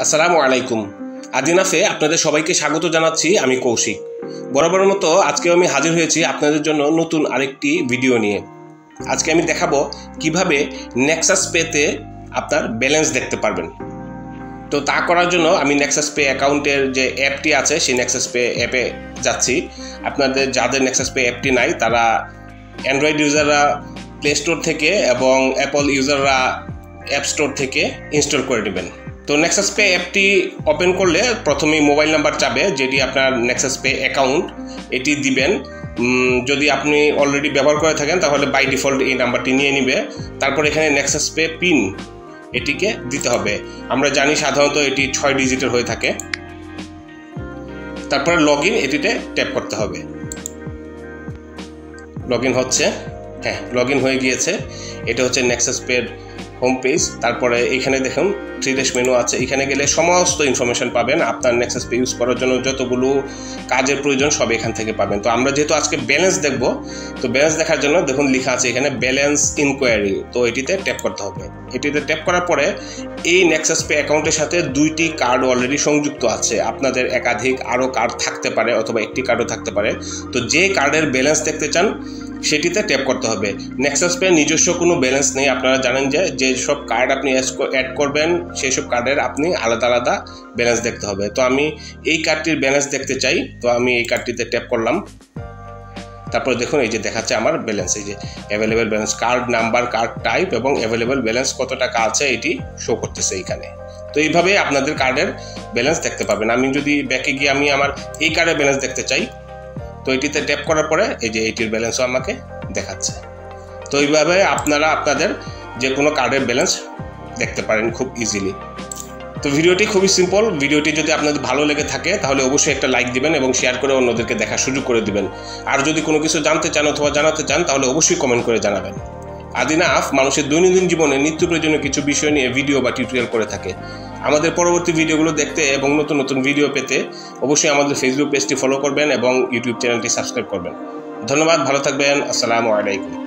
আসসালামু আলাইকুম। আদিনাফে আপনাদের সবাইকে স্বাগত জানাচ্ছি। আমি কৌশিক। বরাবরের মতো আজকে আমি হাজির হয়েছি আপনাদের জন্য নতুন আরেকটি ভিডিও নিয়ে। আজকে আমি দেখাবো কিভাবে নেক্সাস পেতে আপনার ব্যালেন্স দেখতে পারবেন। তো তা করার জন্য আমি নেক্সাস পে অ্যাকাউন্টের যে অ্যাপটি আছে সেই নেক্সাস পে অ্যাপে যাচ্ছি। আপনাদের যাদের নেক্সাস পে অ্যাপটি নাই তারা অ্যান্ড্রয়েড ইউজাররা প্লে স্টোর থেকে এবং অ্যাপল ইউজাররা অ্যাপ স্টোর থেকে ইনস্টল করে নেবেন। তো নেক্সাস পে অ্যাপটি ওপেন করলে প্রথমেই মোবাইল নাম্বার চাবে, যেটি আপনার নেক্সাস পে অ্যাকাউন্ট, এটি দিবেন। যদি আপনি অলরেডি ব্যবহার করে থাকেন তাহলে বাই ডিফল্ট এই নাম্বারটি নিয়ে নিবে। তারপর এখানে নেক্সাস পে পিন এটিকে দিতে হবে। আমরা জানি সাধারণত এটি 6 ডিজিটের হয়ে থাকে। তারপরে লগ ইন এটিতে ট্যাপ করতে হবে। লগ ইন হচ্ছে, হ্যাঁ লগ ইন হয়ে গিয়েছে। এটা হচ্ছে নেক্সাস পের হোম পেজ। তারপরে এখানে দেখুন 3 ড্যাশ মেনু আছে। এখানে গেলে সমস্ত ইনফরমেশন পাবেন। আপনার নেক্সাস পে ইউজ করার জন্য যতগুলো কাজের প্রয়োজন সব এখান থেকে পাবেন। তো আমরা যেহেতু আজকে ব্যালেন্স দেখব, তো ব্যালেন্স দেখার জন্য দেখুন লেখা আছে এখানে ব্যালেন্স ইনকোয়ারি। তো এটিতে ট্যাপ করতে হবে। এটিতে ট্যাপ করার পরে এই নেক্সাস পে অ্যাকাউন্টের সাথে 2টি কার্ড অলরেডি সংযুক্ত আছে। আপনাদের একাধিক আরও কার্ড থাকতে পারে অথবা একটি কার্ডও থাকতে পারে। তো যে কার্ডের ব্যালেন্স দেখতে চান সেটিতে ট্যাপ করতে হবে। নেক্সাস পে নিজস্ব কোনো ব্যালেন্স নেই। আপনারা জানেন যে যেসব কার্ড আপনি অ্যাড করবেন সেই সব কার্ডের আপনি আলাদা আলাদা ব্যালেন্স দেখতে হবে। তো আমি এই কার্ডটির ব্যালেন্স দেখতে চাই, তো আমি এই কার্ডটিতে ট্যাপ করলাম। তারপরে দেখুন এই যে দেখাচ্ছে আমার ব্যালেন্স, এই যে available balance, card number, card type এবং অ্যাভেলেবেল ব্যালেন্স কত টাকা আছে এটি শো করতেছে এইখানে। তো এইভাবে আপনাদের কার্ডের ব্যালেন্স দেখতে পাবেন। আমি যদি ব্যাকে গিয়ে আমি আমার এই কার্ডের ব্যালেন্স দেখতে চাই, তো এটিতে ট্যাপ করার পরে এই যে এইটির ব্যালেন্সও আমাকে দেখাচ্ছে। তো এইভাবে আপনারা আপনাদের যে কোনো কার্ডের ব্যালেন্স দেখতে পারেন খুব ইজিলি। তো ভিডিওটি খুবই সিম্পল। ভিডিওটি যদি আপনাদের ভালো লেগে থাকে তাহলে অবশ্যই একটা লাইক দিবেন এবং শেয়ার করে অন্যদেরকে দেখার সুযোগ করে দিবেন। আর যদি কোনো কিছু জানতে চান অথবা জানাতে চান তাহলে অবশ্যই কমেন্ট করে জানাবেন। আদিনাফ মানুষের দৈনন্দিন জীবনে নিত্য প্রয়োজনীয় কিছু বিষয় নিয়ে ভিডিও বা টিউটোরিয়াল করে থাকে। আমাদের পরবর্তী ভিডিওগুলো দেখতে এবং নতুন নতুন ভিডিও পেতে অবশ্যই আমাদের ফেসবুক পেজটি ফলো করবেন এবং ইউটিউব চ্যানেলটি সাবস্ক্রাইব করবেন। ধন্যবাদ, ভালো থাকবেন। আসসালামু আলাইকুম।